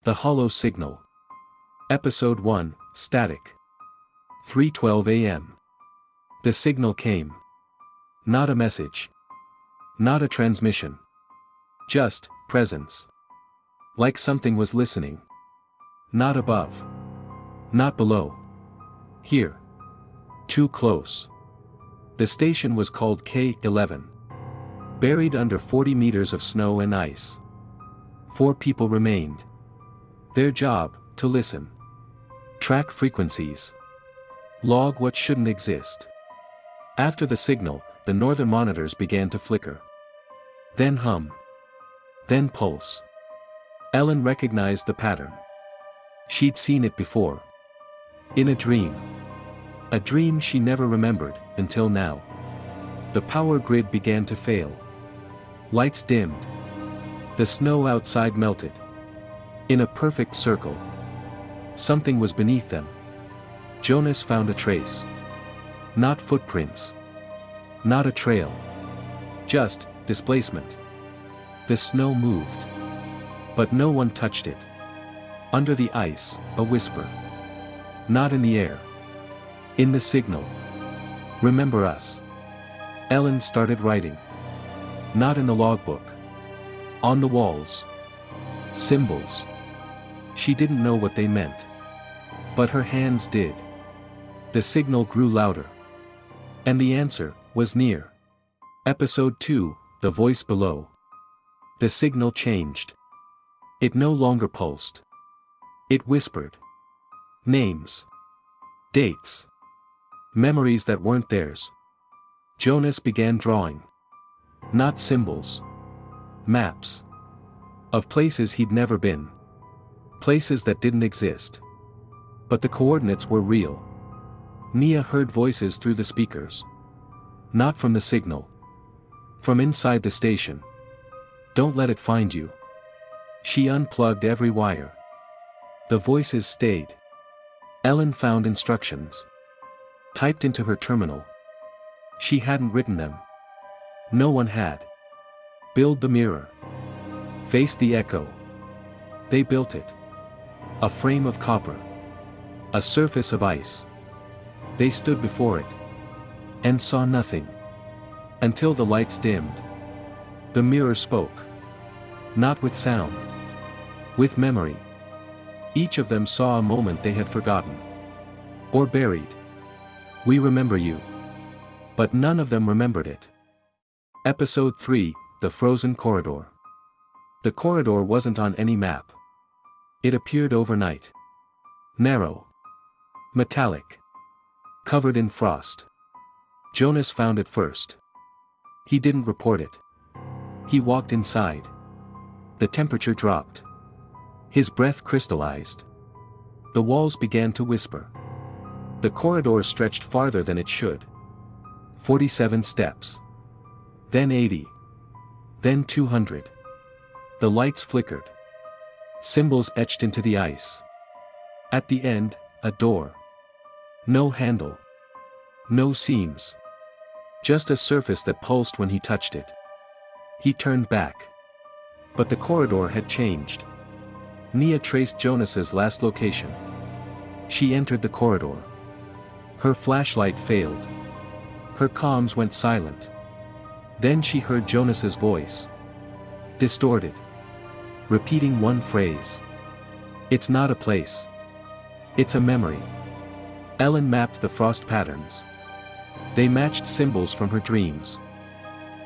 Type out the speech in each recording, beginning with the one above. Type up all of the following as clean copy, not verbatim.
The Hollow Signal. Episode 1, Static. 3:12 a.m. The signal came. Not a message. Not a transmission. Just, presence. Like something was listening. Not above. Not below. Here. Too close. The station was called K11. Buried under 40 meters of snow and ice. 4 people remained. Their job, to listen. Track frequencies. Log what shouldn't exist. After the signal, the northern monitors began to flicker. Then hum. Then pulse. Ellen recognized the pattern. She'd seen it before. In a dream. A dream she never remembered, until now. The power grid began to fail. Lights dimmed. The snow outside melted. In a perfect circle. Something was beneath them. Jonas found a trace. Not footprints. Not a trail. Just, displacement. The snow moved. But no one touched it. Under the ice, a whisper. Not in the air. In the signal. Remember us. Ellen started writing. Not in the logbook. On the walls. Symbols. She didn't know what they meant. But her hands did. The signal grew louder. And the answer was near. Episode 2, The Voice Below. The signal changed. It no longer pulsed. It whispered. Names. Dates. Memories that weren't theirs. Jonas began drawing. Not symbols. Maps. Of places he'd never been. Places that didn't exist. But the coordinates were real. Nia heard voices through the speakers. Not from the signal. From inside the station. Don't let it find you. She unplugged every wire. The voices stayed. Ellen found instructions. Typed into her terminal. She hadn't written them. No one had. Build the mirror. Face the echo. They built it. A frame of copper. A surface of ice. They stood before it. And saw nothing. Until the lights dimmed. The mirror spoke. Not with sound. With memory. Each of them saw a moment they had forgotten. Or buried. We remember you. But none of them remembered it. Episode 3, The Frozen Corridor. The corridor wasn't on any map. It appeared overnight. Narrow. Metallic. Covered in frost. Jonas found it first. He didn't report it. He walked inside. The temperature dropped. His breath crystallized. The walls began to whisper. The corridor stretched farther than it should. 47 steps. Then 80. Then 200. The lights flickered. Symbols etched into the ice. At the end, a door. No handle. No seams. Just a surface that pulsed when he touched it. He turned back. But the corridor had changed. Nia traced Jonas's last location. She entered the corridor. Her flashlight failed. Her comms went silent. Then she heard Jonas's voice. Distorted. Repeating one phrase. It's not a place. It's a memory. Ellen mapped the frost patterns. They matched symbols from her dreams.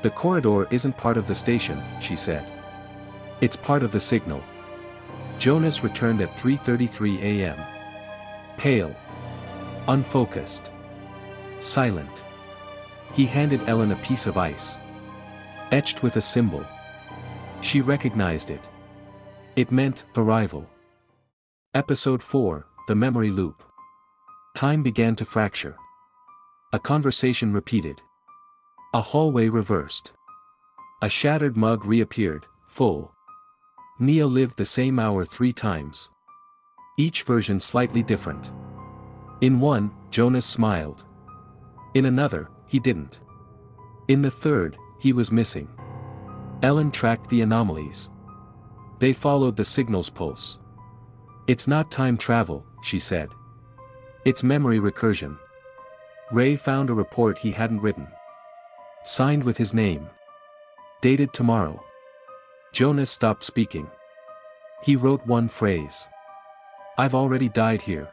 The corridor isn't part of the station, she said. It's part of the signal. Jonas returned at 3:33 a.m. Pale. Unfocused. Silent. He handed Ellen a piece of ice. Etched with a symbol. She recognized it. It meant arrival. Episode 4, The Memory Loop. Time began to fracture. A conversation repeated. A hallway reversed. A shattered mug reappeared, full. Nia lived the same hour 3 times. Each version slightly different. In one, Jonas smiled. In another, he didn't. In the third, he was missing. Ellen tracked the anomalies. They followed the signal's pulse. It's not time travel, she said. It's memory recursion. Ray found a report he hadn't written. Signed with his name. Dated tomorrow. Jonas stopped speaking. He wrote one phrase. I've already died here.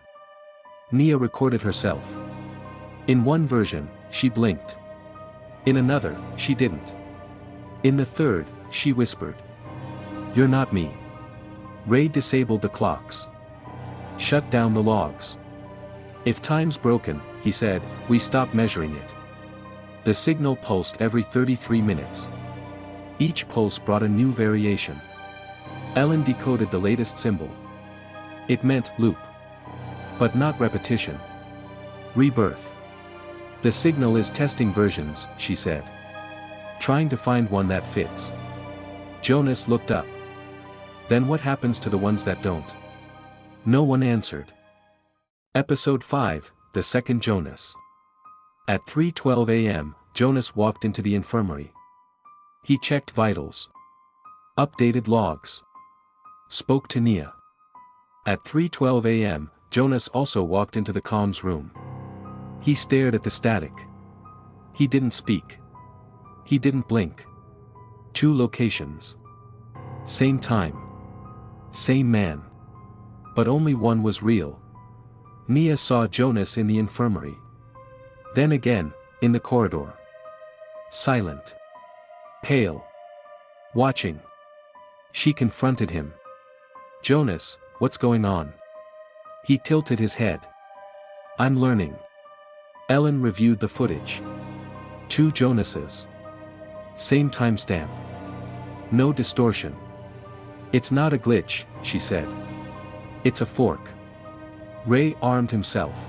Nia recorded herself. In one version, she blinked. In another, she didn't. In the third, she whispered. You're not me. Ray disabled the clocks. Shut down the logs. If time's broken, he said, we stop measuring it. The signal pulsed every 33 minutes. Each pulse brought a new variation. Ellen decoded the latest symbol. It meant loop. But not repetition. Rebirth. The signal is testing versions, she said. Trying to find one that fits. Jonas looked up. Then what happens to the ones that don't? No one answered. Episode 5, The Second Jonas. At 3:12 a.m., Jonas walked into the infirmary. He checked vitals. Updated logs. Spoke to Nia. At 3:12 a.m., Jonas also walked into the comms room. He stared at the static. He didn't speak. He didn't blink. 2 locations. Same time. Same man. But only one was real. Nia saw Jonas in the infirmary. Then again, in the corridor. Silent. Pale. Watching. She confronted him. Jonas, what's going on? He tilted his head. I'm learning. Ellen reviewed the footage. 2 Jonases. Same timestamp. No distortion. It's not a glitch, she said. It's a fork. Ray armed himself.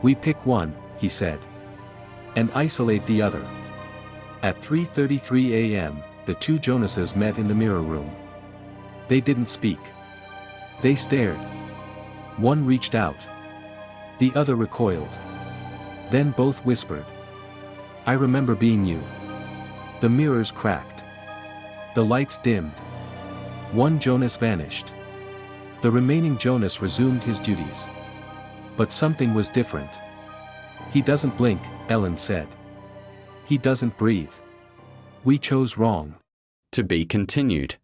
We pick one, he said. And isolate the other. At 3:33 a.m., the 2 Jonases met in the mirror room. They didn't speak. They stared. One reached out. The other recoiled. Then both whispered. I remember being you. The mirrors cracked. The lights dimmed. One Jonas vanished. The remaining Jonas resumed his duties. But something was different. He doesn't blink, Ellen said. He doesn't breathe. We chose wrong. To be continued.